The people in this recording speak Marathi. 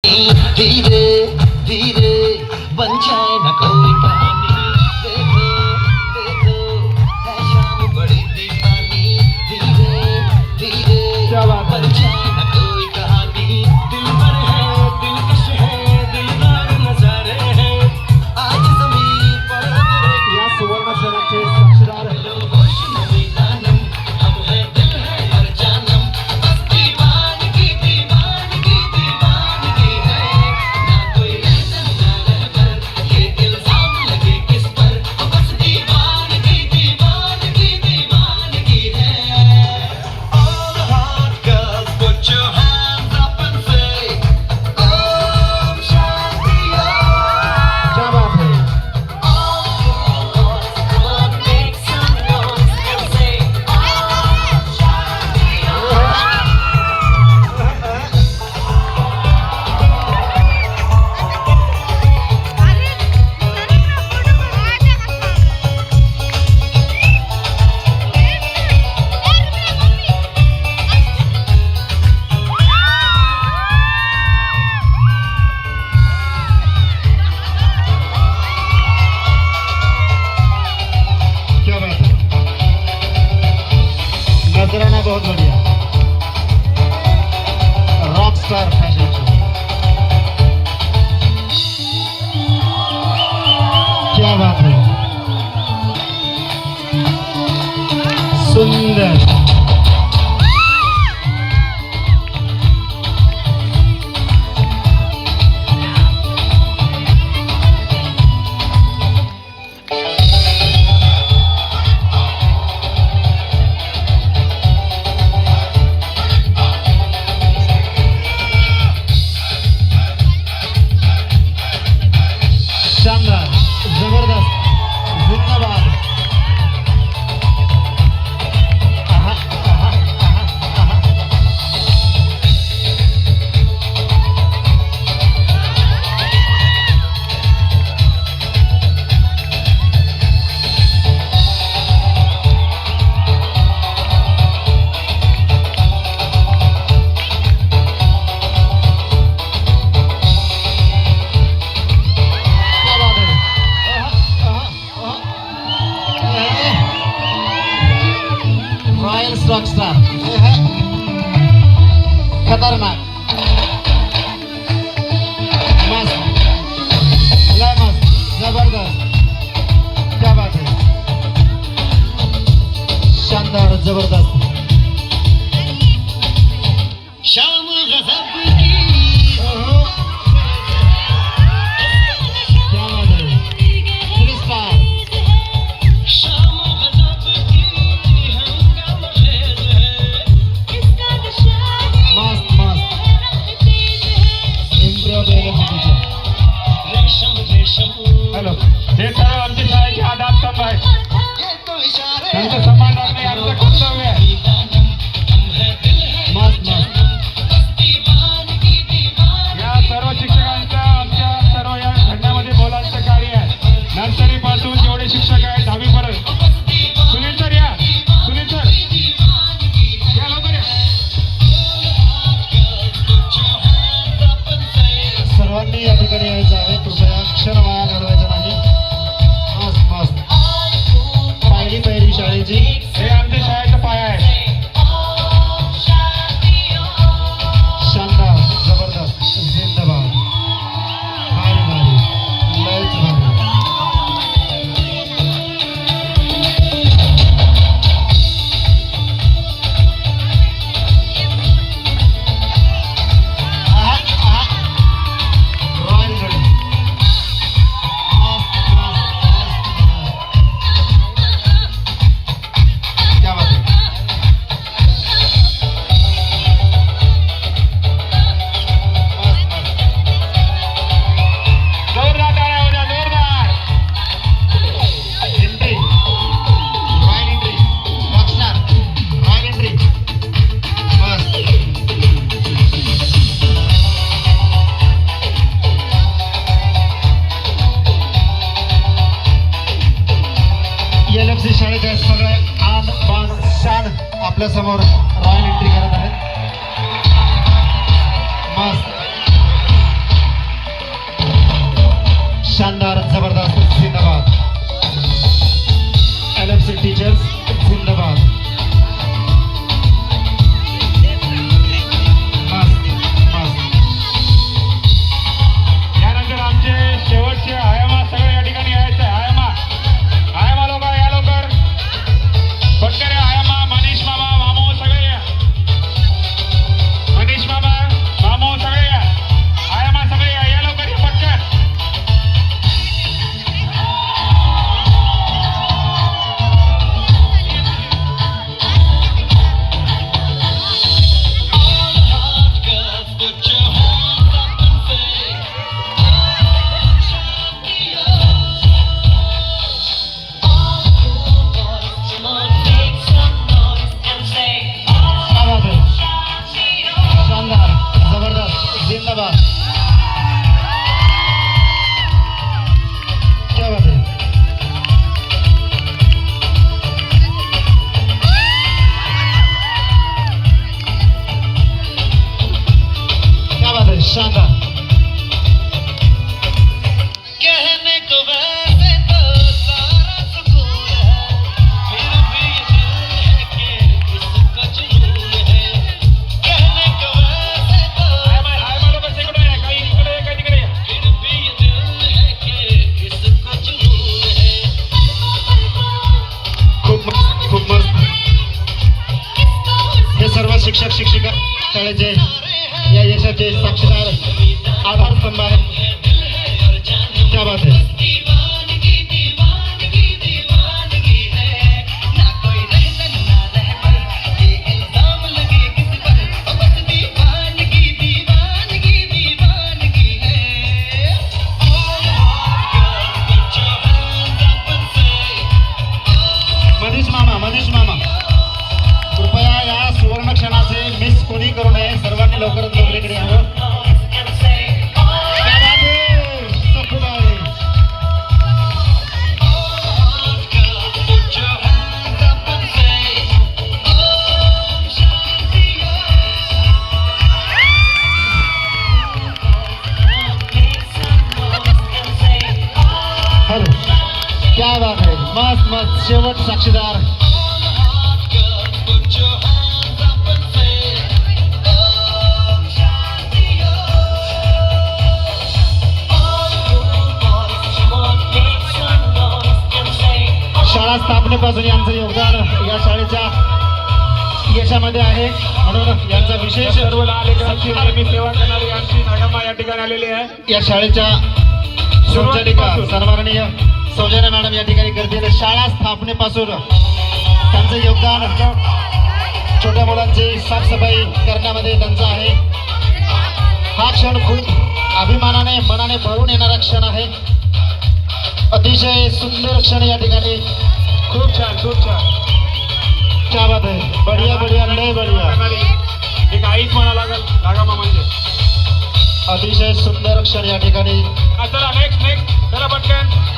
धीरे धीरे बन जाए न कोई कहानी देखो देखो है शाम बड़ी दीवानी धीरे धीरे बन जाए न कोई कहानी दिल पर है दिलकश है दिलदार नजारे हैं आज जमीन पर या सुवर्ण क्षणाचे साक्षीदार होश नवी दानम हम है दिल है हर जानम बस दीवानगी दीवानगी दीवानगी है ना कोई रहता ना रहकर ये इल्जाम लगे किस पर बस दीवानगी दीवानगी दीवानगी है All the hot girls put your hands up and say Om Shanti Om क्या बात है क्या बात है नजराना बहुत बढ़िया रॉक स्टार फैशन शो क्या बात है सुंदर शानदार जबरदस्त जिंदाबाद आहा, आहा, आहा, आहा. क्या बात है आहा, आहा, आहा. रॉयल स्टॉक स्टार खतरनाक मस्त लय मस्त जबरदस्त क्या बात है शानदार जबरदस्त शाम गजब की क्या बात है थ्री स्टार शाम गजब की हंगामा खेल है मस्त मस्त शानदार. कहने को वैसे तो सारा सुकून है, फिर भी ये दिल है कि इसका जुनून है. कहने को वैसे तो फिर भी ये दिल है कि इसका जुनून है. खूप मस्त. हे सर्व शिक्षक शिक्षिका शाळेचे या यशाचे साक्षीदार आधार स्तंभ आहेत. क्या बात है. दीवानगी दीवानगी दीवानगी है, ना कोई रहसन ना रहबर, ये इल्जाम लगे किस पर, बस दीवानगी दीवानगी दीवानगी है. All hot girls, put your hands up and say, Manish मामा कृपया या सुवर्ण क्षणाचे मिस कोणी करू नये. सर्वांनी लवकरात लवकर इकडे यावं. and say, क्या बात आहे. सफुबाई. hot girls, put your hands up and say, Om Shanti hello. क्या बात आहे. मस्त शेवट साक्षीदार. hot girls, put your hands up and say, Om Shanti All cool boys, come on, make some noise and say, शाळा स्थापनेपासून यांचं योगदान या शाळेच्या यशामध्ये आहे. म्हणून यांचा विशेष सर्व नेहमी सेवा करणारी आमची नागम्मा या ठिकाणी आलेली आहे. या शाळेच्या संचालिका सन्माननीय सौजन्या मॅडम या ठिकाणी करतील. शाळा स्थापनेपासून त्यांचं योगदान छोट्या मुलांची साफसफाई करण्यामध्ये त्यांचं आहे. हा क्षण खूप अभिमानाने मनाने भरून येणारा क्षण आहे. अतिशय सुंदर क्षण या ठिकाणी. खूप छान. क्या बात आहे. बढिया लय बढिया. एक आईच म्हणा लागेल नागम्मा म्हणजे. अतिशय सुंदर क्षण या ठिकाणी. चला नेक्स्ट चला पटकन.